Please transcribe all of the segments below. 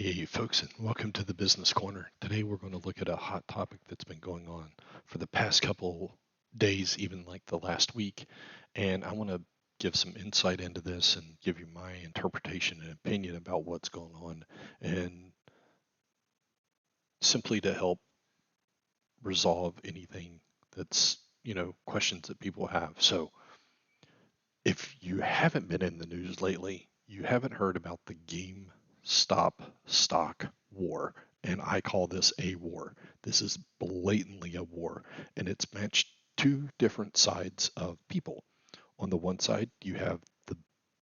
Hey folks, and welcome to the Business Corner. Today we're going to look at a hot topic that's been going on for the past couple days, even like the last week. And I want to give some insight into this and give you my interpretation and opinion about what's going on, and simply to help resolve anything that's, questions that people have. So if you haven't been in the news lately, you haven't heard about the GameStop Stock War. And I call this a war. This is blatantly a war. And it's matched two different sides of people. On the one side, you have the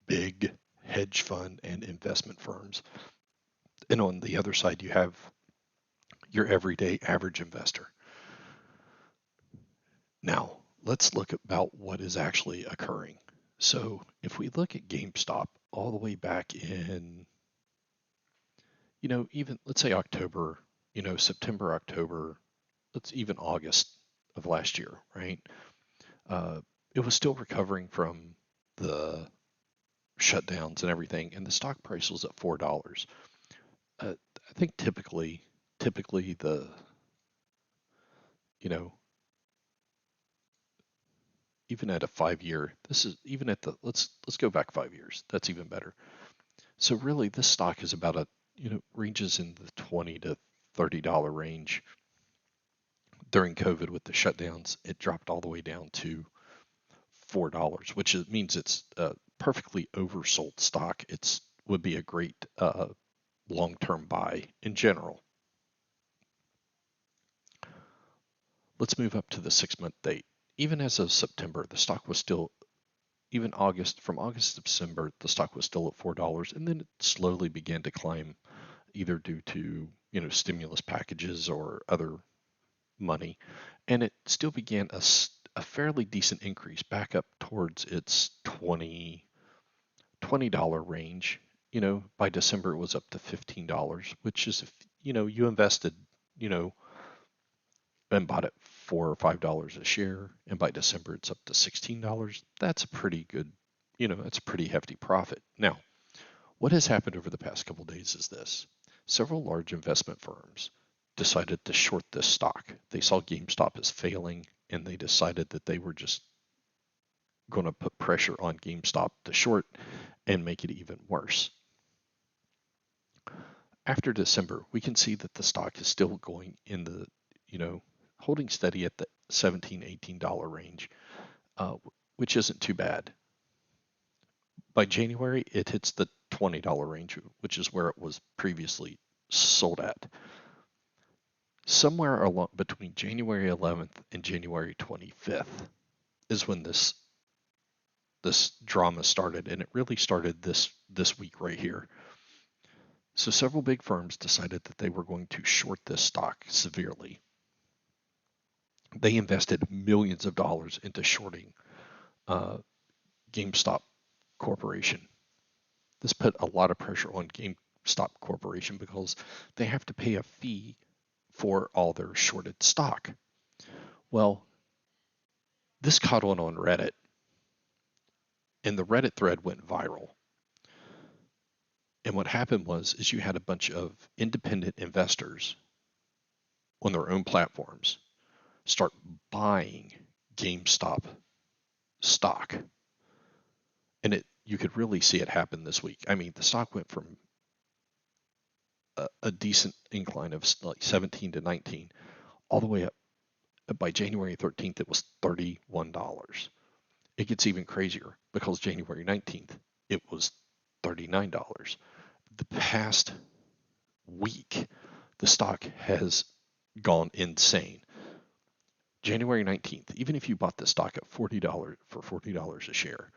big hedge fund and investment firms. And on the other side, you have your everyday average investor. Now, let's look about what is actually occurring. So if we look at GameStop all the way back in, even let's say October, September, October, let's even August of last year, right? Uh, it was still recovering from the shutdowns and everything, and the stock price was at $4. I think typically the, you know, even at a 5 year, this is even at the let's go back 5 years. That's even better. So really, this stock is about ranges in the $20 to $30 range. During COVID with the shutdowns, it dropped all the way down to $4, which means it's a perfectly oversold stock. It's would be a great long-term buy in general. Let's move up to the 6-month date. Even as of September, the stock was still, even from August to December, the stock was still at $4, and then it slowly began to climb, either due to stimulus packages or other money, and it still began a fairly decent increase back up towards its $20 range. By December it was up to $15, which is if you invested, you know, and bought it $4 or $5 a share, and by December it's up to $16. That's a pretty good, that's a pretty hefty profit. Now, what has happened over the past couple of days is this. Several large investment firms decided to short this stock. They saw GameStop as failing, and they decided that they were just going to put pressure on GameStop to short and make it even worse. After December, we can see that the stock is still going in the, holding steady at the $17, $18 range, which isn't too bad. By January, it hits the $20 range, which is where it was previously sold at. Somewhere along between January 11th and January 25th is when this drama started, and it really started this week right here. So several big firms decided that they were going to short this stock severely. They invested millions of dollars into shorting GameStop Corporation. This put a lot of pressure on GameStop Corporation because they have to pay a fee for all their shorted stock. Well, this caught on Reddit, and the Reddit thread went viral. And what happened is you had a bunch of independent investors on their own platforms start buying GameStop stock. And you could really see it happen this week. I mean, the stock went from a decent incline of like 17 to 19 all the way up. By January 13th, it was $31. It gets even crazier because January 19th, it was $39. The past week, the stock has gone insane. January 19th, even if you bought the stock at $40 a share,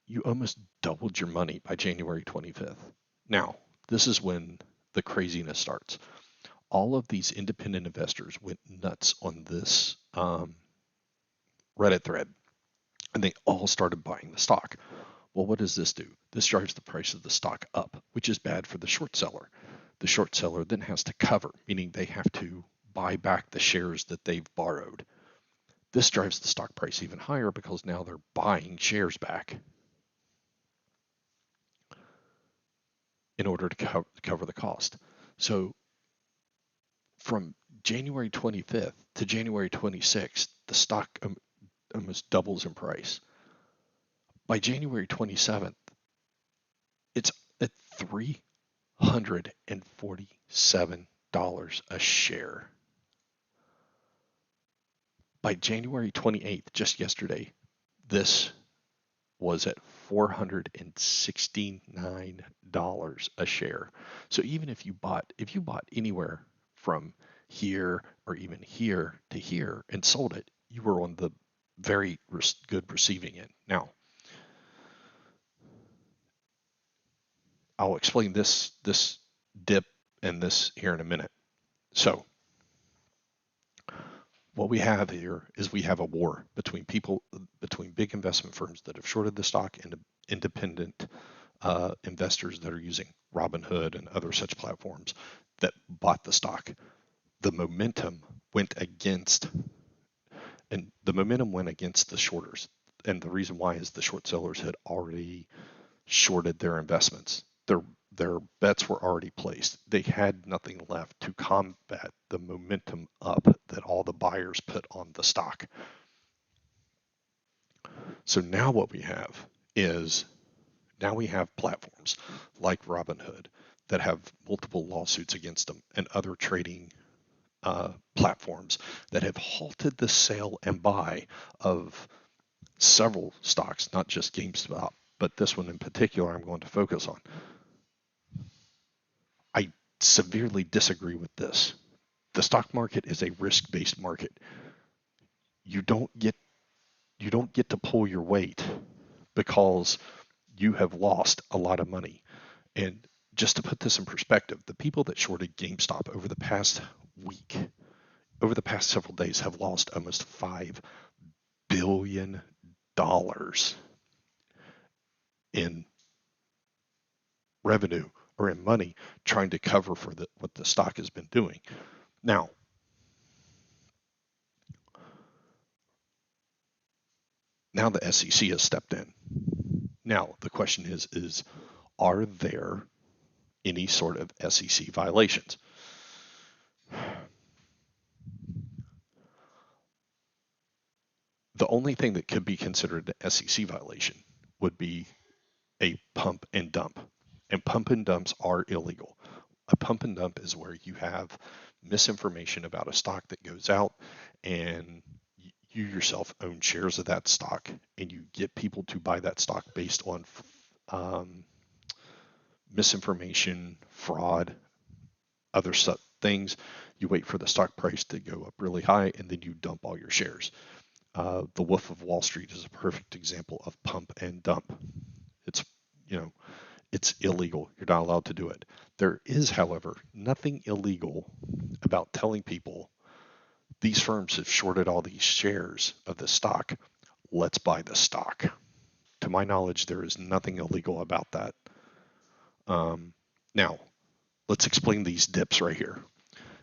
you almost doubled your money by January 25th. Now, this is when the craziness starts. All of these independent investors went nuts on this Reddit thread, and they all started buying the stock. Well, what does this do? This drives the price of the stock up, which is bad for the short seller. The short seller then has to cover, meaning they have to buy back the shares that they've borrowed. This drives the stock price even higher because now they're buying shares back. in order to cover the cost. So from January 25th to January 26th, the stock almost doubles in price. By January 27th, it's at $347 a share. By January 28th, just yesterday, this was at $469 a share. So even if you bought anywhere from here or even here to here and sold it, you were on the very good receiving end. Now, I'll explain this dip and this here in a minute. So what we have here is we have a war between big investment firms that have shorted the stock and independent investors that are using Robinhood and other such platforms that bought the stock. The momentum went against the shorters. And the reason why is the short sellers had already shorted their investments. Their bets were already placed. They had nothing left to combat the momentum up that all the buyers put on the stock. So now what we have is platforms like Robinhood that have multiple lawsuits against them and other trading platforms that have halted the sale and buy of several stocks, not just GameStop, but this one in particular I'm going to focus on. I severely disagree with this. The stock market is a risk-based market. You don't get to pull your weight because you have lost a lot of money. And just to put this in perspective, the people that shorted GameStop over the past several days have lost almost $5 billion in revenue or in money trying to cover for what the stock has been doing. Now, the SEC has stepped in. Now, the question is are there any sort of SEC violations? The only thing that could be considered an SEC violation would be a pump and dump. And pump and dumps are illegal. A pump and dump is where you have misinformation about a stock that goes out and you yourself own shares of that stock and you get people to buy that stock based on misinformation, fraud, other things. You wait for the stock price to go up really high and then you dump all your shares. The Wolf of Wall Street is a perfect example of pump and dump. It's illegal. You're not allowed to do it. There is, however, nothing illegal about telling people these firms have shorted all these shares of the stock. Let's buy the stock. To my knowledge, there is nothing illegal about that. Now, let's explain these dips right here.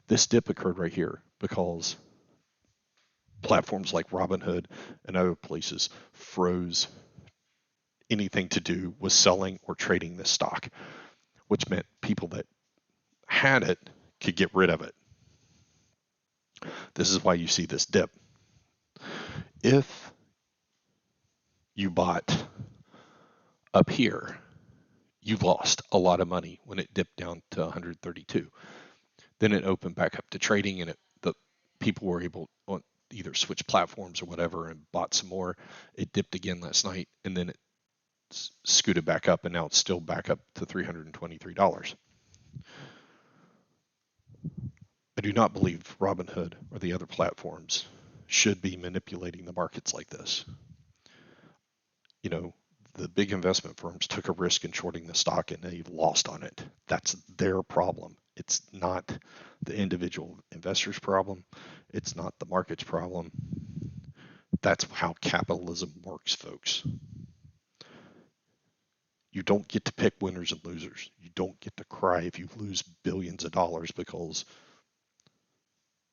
This dip occurred right here because platforms like Robinhood and other places froze anything to do with selling or trading this stock, which meant people that had it could get rid of it. This is why you see this dip. If you bought up here, you lost a lot of money when it dipped down to 132. Then it opened back up to trading, and the people were able to either switch platforms or whatever and bought some more. It dipped again last night, and then it scooted back up, and now it's still back up to $323. I do not believe Robinhood or the other platforms should be manipulating the markets like this. The big investment firms took a risk in shorting the stock and they lost on it. That's their problem. It's not the individual investor's problem. It's not the market's problem. That's how capitalism works, folks. You don't get to pick winners and losers. You don't get to cry if you lose billions of dollars because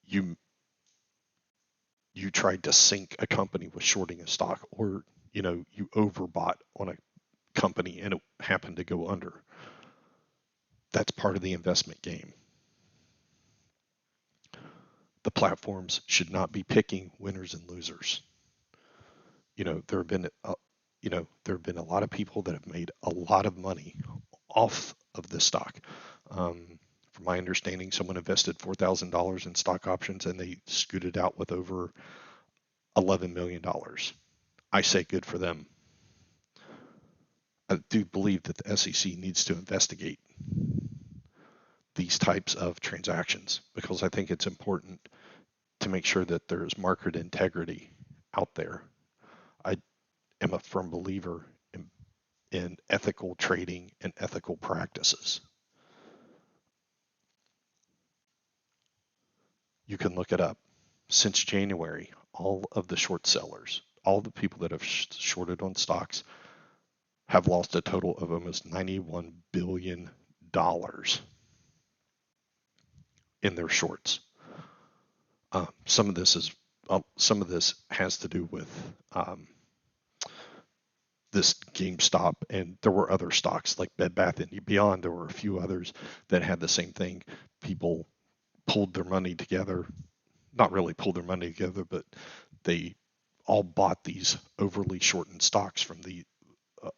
you tried to sink a company with shorting a stock, or you overbought on a company and it happened to go under. That's part of the investment game. The platforms should not be picking winners and losers. There have been there have been a lot of people that have made a lot of money off of this stock. From my understanding, someone invested $4,000 in stock options and they scooted out with over $11 million. I say good for them. I do believe that the SEC needs to investigate these types of transactions because I think it's important to make sure that there's market integrity out there. I am a firm believer in ethical trading and ethical practices. You can look it up. Since January, all of the short sellers, all the people that have shorted on stocks have lost a total of almost $91 billion in their shorts. Some of this has to do with this GameStop, and there were other stocks like Bed Bath and Beyond. There were a few others that had the same thing. People pulled their money together, not really pulled their money together, but they all bought these overly shortened stocks from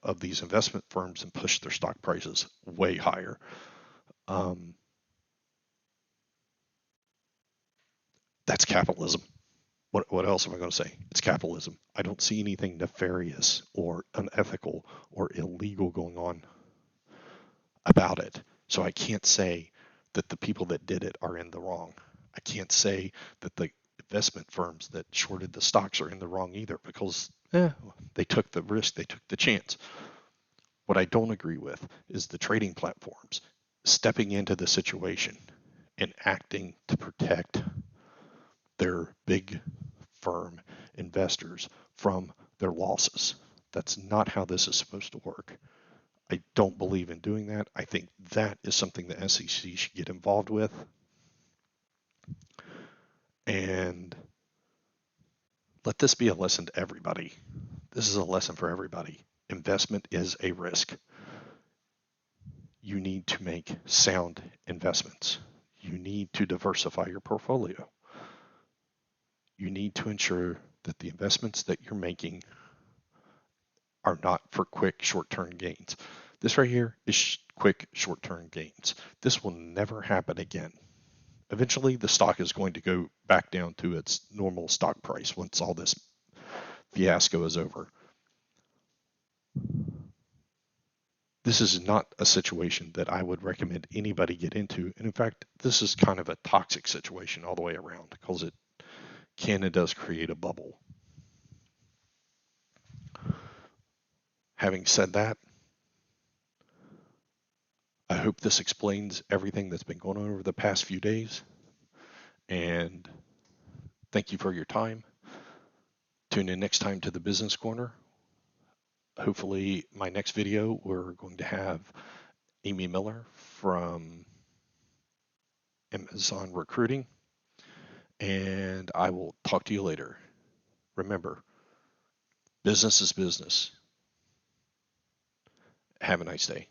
of these investment firms and pushed their stock prices way higher. That's capitalism. What else am I going to say? It's capitalism. I don't see anything nefarious or unethical or illegal going on about it. So I can't say that the people that did it are in the wrong. I can't say that the investment firms that shorted the stocks are in the wrong either because they took the risk, they took the chance. What I don't agree with is the trading platforms stepping into the situation and acting to protect their big firm investors from their losses. That's not how this is supposed to work. I don't believe in doing that. I think that is something the SEC should get involved with. And let this be a lesson to everybody. This is a lesson for everybody. Investment is a risk. You need to make sound investments. You need to diversify your portfolio. You need to ensure that the investments that you're making are not for quick short-term gains. This right here is quick short-term gains. This will never happen again. Eventually, the stock is going to go back down to its normal stock price once all this fiasco is over. This is not a situation that I would recommend anybody get into. And in fact, this is kind of a toxic situation all the way around because it can and does create a bubble. Having said that, I hope this explains everything that's been going on over the past few days. And thank you for your time. Tune in next time to the Business Corner. Hopefully, my next video, we're going to have Amy Miller from Amazon Recruiting. And I will talk to you later. Remember, business is business. Have a nice day.